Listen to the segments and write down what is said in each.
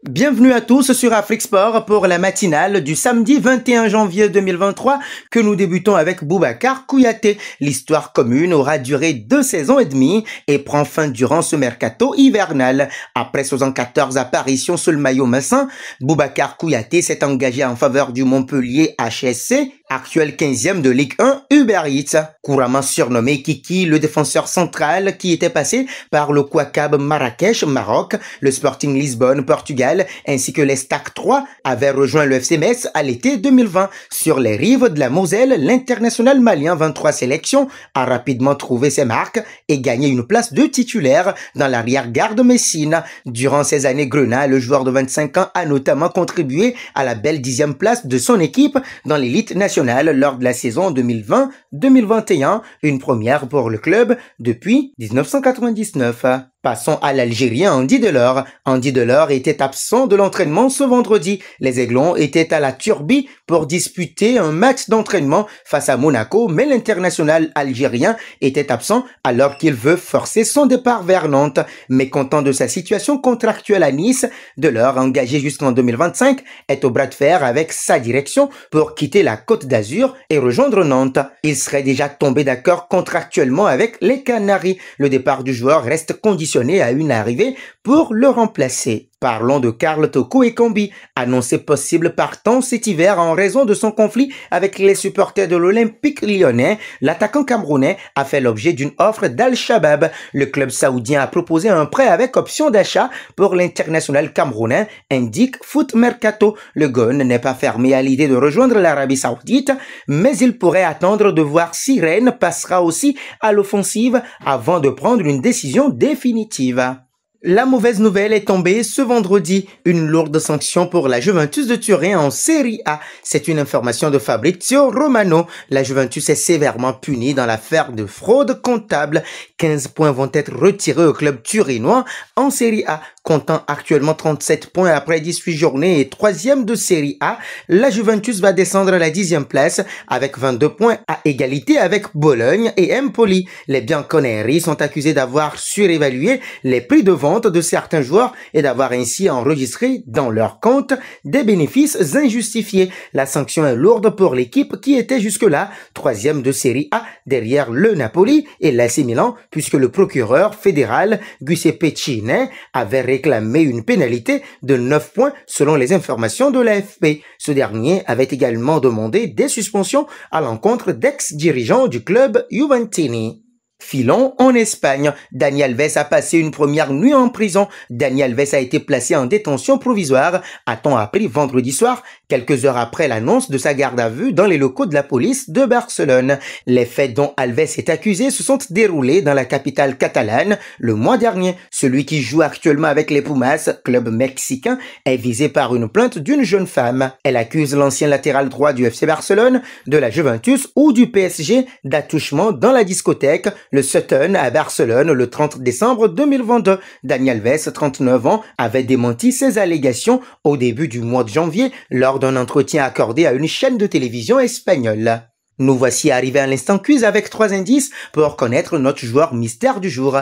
Bienvenue à tous sur Afrique Sport pour la matinale du samedi 21 janvier 2023 que nous débutons avec Boubacar Kouyaté. L'histoire commune aura duré 2 saisons et demie et prend fin durant ce mercato hivernal. Après 74 apparitions sous le maillot messin, Boubacar Kouyaté s'est engagé en faveur du Montpellier HSC, actuel 15e de Ligue 1 Uber Eats. Couramment surnommé Kiki, le défenseur central qui était passé par le Ouakab Marrakech, Maroc, le Sporting Lisbonne, Portugal, ainsi que les Stack 3 avaient rejoint le FC Metz à l'été 2020. Sur les rives de la Moselle, l'international malien 23 sélections a rapidement trouvé ses marques et gagné une place de titulaire dans l'arrière-garde messine. Durant ces années Grenat, le joueur de 25 ans a notamment contribué à la belle 10e place de son équipe dans l'élite nationale lors de la saison 2020-2021, une première pour le club depuis 1999. Passons à l'Algérien Andy Delors. Andy Delors était absent de l'entraînement ce vendredi. Les Aiglons étaient à la Turbie pour disputer un match d'entraînement face à Monaco, mais l'international algérien était absent alors qu'il veut forcer son départ vers Nantes. Mécontent de sa situation contractuelle à Nice, Delors, engagé jusqu'en 2025, est au bras de fer avec sa direction pour quitter la Côte d'Azur et rejoindre Nantes. Il serait déjà tombé d'accord contractuellement avec les Canaries. Le départ du joueur reste conditionné à une arrivée pour le remplacer. Parlons de Karl Toko Ekambi, annoncé possible partant cet hiver en raison de son conflit avec les supporters de l'Olympique lyonnais. L'attaquant camerounais a fait l'objet d'une offre d'Al-Shabaab. Le club saoudien a proposé un prêt avec option d'achat pour l'international camerounais, indique Foot Mercato. Le Gone n'est pas fermé à l'idée de rejoindre l'Arabie saoudite, mais il pourrait attendre de voir si Rennes passera aussi à l'offensive avant de prendre une décision définitive. La mauvaise nouvelle est tombée ce vendredi, une lourde sanction pour la Juventus de Turin en Serie A. C'est une information de Fabrizio Romano. La Juventus est sévèrement punie dans l'affaire de fraude comptable. 15 points vont être retirés au club turinois en Serie A. Comptant actuellement 37 points après 18 journées et 3e de Serie A, la Juventus va descendre à la 10e place avec 22 points à égalité avec Bologne et Empoli. Les Bianconeri sont accusés d'avoir surévalué les prix de vente de certains joueurs et d'avoir ainsi enregistré dans leur compte des bénéfices injustifiés. La sanction est lourde pour l'équipe qui était jusque-là 3e de Serie A derrière le Napoli et l'AC Milan puisque le procureur fédéral Giuseppe Cine avait réclamé une pénalité de 9 points selon les informations de l'AFP. Ce dernier avait également demandé des suspensions à l'encontre d'ex-dirigeants du club Juventini. Filons en Espagne. Dani Alves a passé une première nuit en prison. Dani Alves a été placé en détention provisoire, a-t-on appris vendredi soir, quelques heures après l'annonce de sa garde à vue dans les locaux de la police de Barcelone. Les faits dont Alves est accusé se sont déroulés dans la capitale catalane le mois dernier. Celui qui joue actuellement avec les Pumas, club mexicain, est visé par une plainte d'une jeune femme. Elle accuse l'ancien latéral droit du FC Barcelone, de la Juventus ou du PSG d'attouchement dans la discothèque le Sutton à Barcelone le 30 décembre 2022. Dani Alves, 39 ans, avait démenti ces allégations au début du mois de janvier lors d'un entretien accordé à une chaîne de télévision espagnole. Nous voici arrivés à l'instant quiz avec 3 indices pour connaître notre joueur mystère du jour.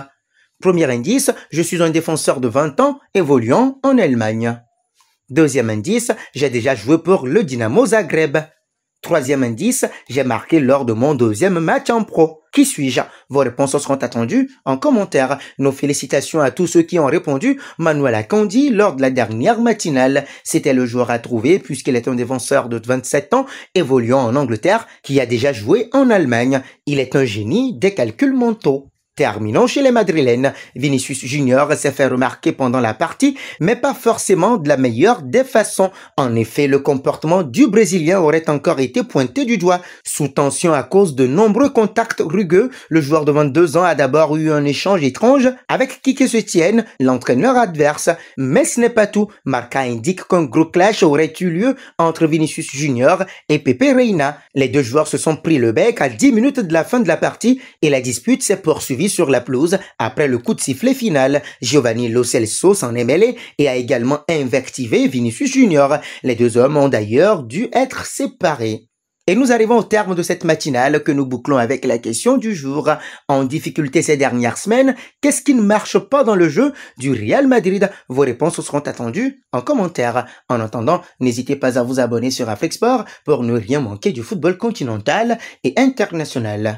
Premier indice, je suis un défenseur de 20 ans évoluant en Allemagne. Deuxième indice, j'ai déjà joué pour le Dynamo Zagreb. Troisième indice, j'ai marqué lors de mon 2e match en pro. Qui suis-je? Vos réponses seront attendues en commentaire. Nos félicitations à tous ceux qui ont répondu. Manuel Akandi lors de la dernière matinale. C'était le joueur à trouver puisqu'il est un défenseur de 27 ans évoluant en Angleterre qui a déjà joué en Allemagne. Il est un génie des calculs mentaux. Terminons chez les Madrilènes. Vinicius Junior s'est fait remarquer pendant la partie, mais pas forcément de la meilleure des façons. En effet, le comportement du Brésilien aurait encore été pointé du doigt. Sous tension à cause de nombreux contacts rugueux, le joueur de 22 ans a d'abord eu un échange étrange avec Quique Setién, l'entraîneur adverse. Mais ce n'est pas tout. Marca indique qu'un gros clash aurait eu lieu entre Vinicius Junior et Pepe Reina. Les deux joueurs se sont pris le bec à 10 minutes de la fin de la partie et la dispute s'est poursuivie sur la pelouse après le coup de sifflet final. Giovanni Lo Celso s'en est mêlé et a également invectivé Vinicius Junior. Les deux hommes ont d'ailleurs dû être séparés. Et nous arrivons au terme de cette matinale que nous bouclons avec la question du jour. En difficulté ces dernières semaines, qu'est-ce qui ne marche pas dans le jeu du Real Madrid? Vos réponses seront attendues en commentaire. En attendant, n'hésitez pas à vous abonner sur Afrique Sport pour ne rien manquer du football continental et international.